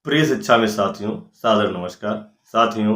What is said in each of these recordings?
प्रिय शिक्षा में साथियों, सादर नमस्कार। साथियों,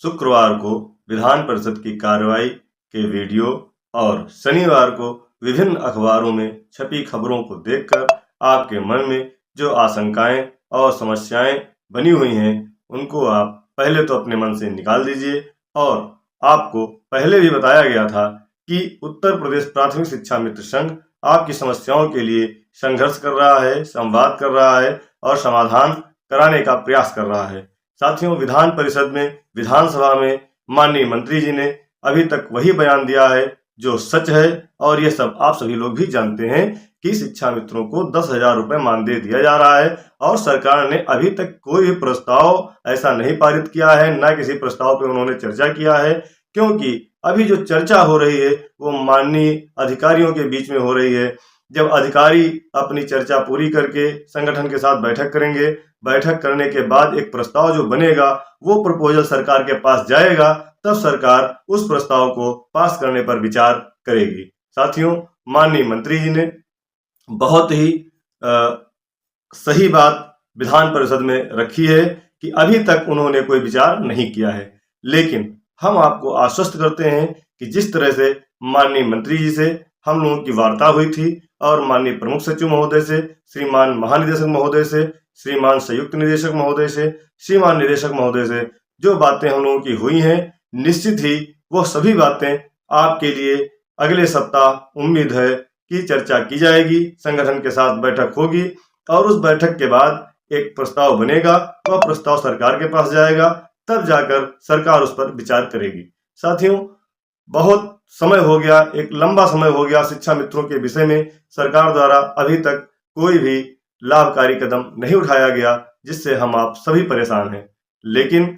शुक्रवार को विधान परिषद की कार्यवाही के वीडियो और शनिवार को विभिन्न अखबारों में छपी खबरों को देखकर आपके मन में जो आशंकाएं और समस्याएं बनी हुई हैं, उनको आप पहले तो अपने मन से निकाल दीजिए। और आपको पहले भी बताया गया था कि उत्तर प्रदेश प्राथमिक शिक्षा मित्र संघ आपकी समस्याओं के लिए संघर्ष कर रहा है, संवाद कर रहा है और समाधान कराने का प्रयास कर रहा है। साथियों, विधान परिषद में, विधानसभा में माननीय मंत्री जी ने अभी तक वही बयान दिया है जो सच है, और ये सब आप सभी लोग भी जानते हैं कि शिक्षा मित्रों को 10,000 रुपए मानदेय दिया जा रहा है। और सरकार ने अभी तक कोई भी प्रस्ताव ऐसा नहीं पारित किया है, ना किसी प्रस्ताव पे उन्होंने चर्चा किया है, क्योंकि अभी जो चर्चा हो रही है वो माननीय अधिकारियों के बीच में हो रही है। जब अधिकारी अपनी चर्चा पूरी करके संगठन के साथ बैठक करेंगे, बैठक करने के बाद एक प्रस्ताव जो बनेगा वो प्रपोजल सरकार के पास जाएगा, तब सरकार उस प्रस्ताव को पास करने पर विचार करेगी। साथियों, माननीय मंत्री जी ने बहुत ही सही बात विधान परिषद में रखी है कि अभी तक उन्होंने कोई विचार नहीं किया है, लेकिन हम आपको आश्वस्त करते हैं कि जिस तरह से माननीय मंत्री जी से हम लोगों की वार्ता हुई थी और माननीय प्रमुख सचिव महोदय से, श्रीमान महानिदेशक महोदय से, श्रीमान संयुक्त निदेशक महोदय से, श्रीमान निदेशक महोदय से जो बातें हम लोगों की हुई हैं, निश्चित ही वो सभी बातें आपके लिए अगले सप्ताह उम्मीद है कि चर्चा की जाएगी, संगठन के साथ बैठक होगी और उस बैठक के बाद एक प्रस्ताव बनेगा। वह प्रस्ताव सरकार के पास जाएगा, तब जाकर सरकार उस पर विचार करेगी। साथियों, बहुत समय हो गया, एक लंबा समय हो गया शिक्षा मित्रों के विषय में सरकार द्वारा अभी तक कोई भी लाभकारी कदम नहीं उठाया गया, जिससे हम आप सभी परेशान हैं। लेकिन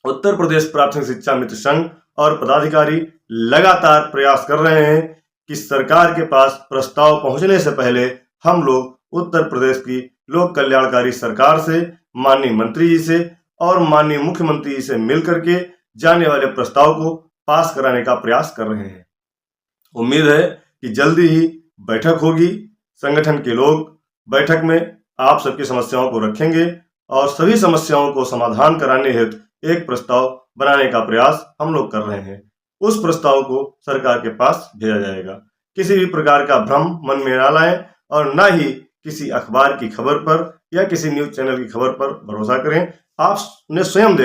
उत्तर प्रदेश प्राथमिक शिक्षा मित्र संघ और पदाधिकारी लगातार प्रयास कर रहे हैं कि सरकार के पास प्रस्ताव पहुंचने से पहले हम लोग उत्तर प्रदेश की लोक कल्याणकारी सरकार से, माननीय मंत्री जी से और माननीय मुख्यमंत्री जी से मिलकर के जाने वाले प्रस्ताव को पास कराने का प्रयास कर रहे हैं। उम्मीद है कि जल्दी ही बैठक होगी, संगठन के लोग बैठक में आप सबकी समस्याओं को रखेंगे और सभी समस्याओं को समाधान कराने हेतु एक प्रस्ताव बनाने का प्रयास हम लोग कर रहे हैं। उस प्रस्ताव को सरकार के पास भेजा जाएगा। किसी भी प्रकार का भ्रम मन में ना लाएं और ना ही किसी अखबार की खबर पर या किसी न्यूज चैनल की खबर पर भरोसा करें। आपने स्वयं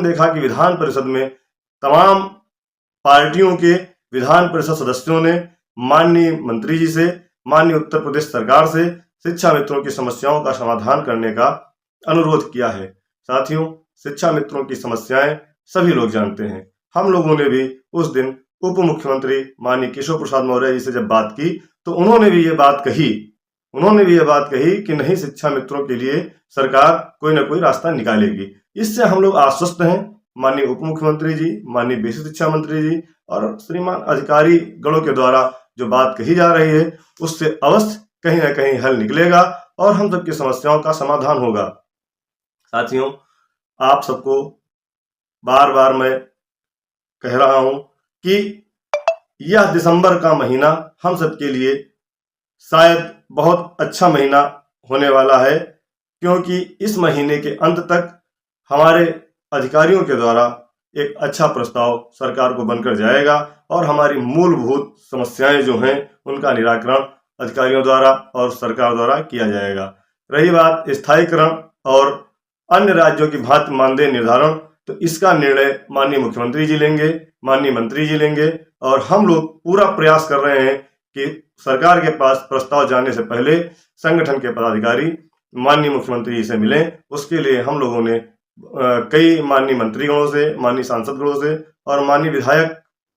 देखा कि विधान परिषद में तमाम पार्टियों के विधान परिषद सदस्यों ने माननीय मंत्री जी से, माननीय उत्तर प्रदेश सरकार से शिक्षा मित्रों की समस्याओं का समाधान करने का अनुरोध किया है। साथियों, शिक्षा मित्रों की समस्याएं सभी लोग जानते हैं। हम लोगों ने भी उस दिन उप मुख्यमंत्री माननीय केशव प्रसाद मौर्य जी से जब बात की तो उन्होंने भी ये बात कही कि नहीं, शिक्षा मित्रों के लिए सरकार कोई ना कोई रास्ता निकालेगी। इससे हम लोग आश्वस्त हैं। माननीय उप मुख्यमंत्री जी, माननीय बेसिक शिक्षा मंत्री जी और श्रीमान अधिकारी गणों के द्वारा जो बात कही जा रही है उससे अवश्य कहीं ना कहीं हल निकलेगा और हम सबकी समस्याओं का समाधान होगा। साथियों, आप सबको बार बार मैं कह रहा हूं कि यह दिसंबर का महीना हम सबके लिए शायद बहुत अच्छा महीना होने वाला है, क्योंकि इस महीने के अंत तक हमारे अधिकारियों के द्वारा एक अच्छा प्रस्ताव सरकार को बनकर जाएगा और हमारी मूलभूत समस्याएं जो हैं उनका निराकरण अधिकारियों द्वारा और सरकार द्वारा किया जाएगा। रही बात स्थायीकरण और अन्य राज्यों की भांति मानदेय निर्धारण, तो इसका निर्णय माननीय मुख्यमंत्री जी लेंगे, माननीय मंत्री जी लेंगे और हम लोग पूरा प्रयास कर रहे हैं कि सरकार के पास प्रस्ताव जाने से पहले संगठन के पदाधिकारी माननीय मुख्यमंत्री जी से मिलें। उसके लिए हम लोगों ने कई माननीय मंत्रीगणों से, माननीय सांसदगणों से और माननीय विधायक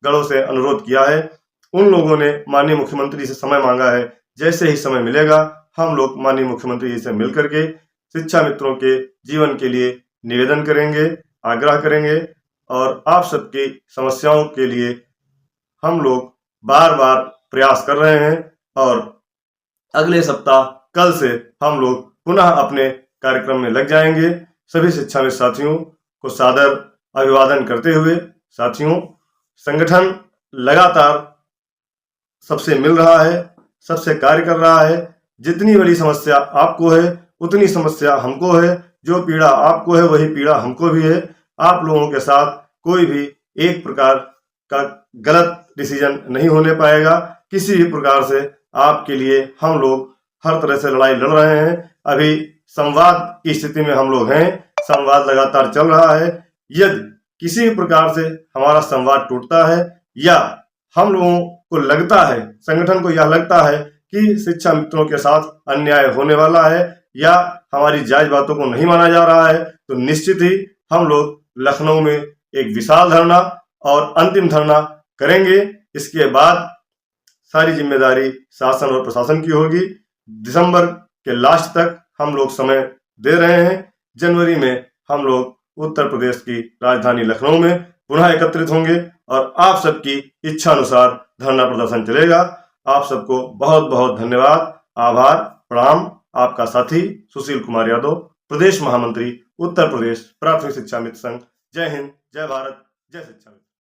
गणों से अनुरोध किया है। उन लोगों ने माननीय मुख्यमंत्री से समय मांगा है। जैसे ही समय मिलेगा हम लोग माननीय मुख्यमंत्री जी से मिलकर के शिक्षा मित्रों के जीवन के लिए निवेदन करेंगे, आग्रह करेंगे और आप सबकी समस्याओं के लिए हम लोग बार बार प्रयास कर रहे हैं। और अगले सप्ताह कल से हम लोग पुनः अपने कार्यक्रम में लग जाएंगे। सभी शिक्षा मित्र साथियों को सादर अभिवादन करते हुए, साथियों, संगठन लगातार सबसे मिल रहा है, सबसे कार्य कर रहा है। जितनी बड़ी समस्या आपको है उतनी समस्या हमको है, जो पीड़ा आपको है वही पीड़ा हमको भी है। आप लोगों के साथ कोई भी एक प्रकार का गलत डिसीजन नहीं होने पाएगा। किसी भी प्रकार से आपके लिए हम लोग हर तरह से लड़ाई लड़ रहे हैं। अभी संवाद की स्थिति में हम लोग हैं, संवाद लगातार चल रहा है। यदि किसी भी प्रकार से हमारा संवाद टूटता है या हम लोगों को लगता है, संगठन को यह लगता है कि शिक्षा मित्रों के साथ अन्याय होने वाला है या हमारी जायज बातों को नहीं माना जा रहा है, तो निश्चित ही हम लोग लखनऊ में एक विशाल धरना और अंतिम धरना करेंगे। इसके बाद सारी जिम्मेदारी शासन और प्रशासन की होगी। दिसंबर के लास्ट तक हम लोग समय दे रहे हैं। जनवरी में हम लोग उत्तर प्रदेश की राजधानी लखनऊ में पुनः एकत्रित होंगे और आप सबकी इच्छा अनुसार धरना प्रदर्शन चलेगा। आप सबको बहुत बहुत धन्यवाद, आभार, प्रणाम। आपका साथी सुशील कुमार यादव, प्रदेश महामंत्री, उत्तर प्रदेश प्राथमिक शिक्षा मित्र संघ। जय हिंद, जय भारत, जय शिक्षा मित्र।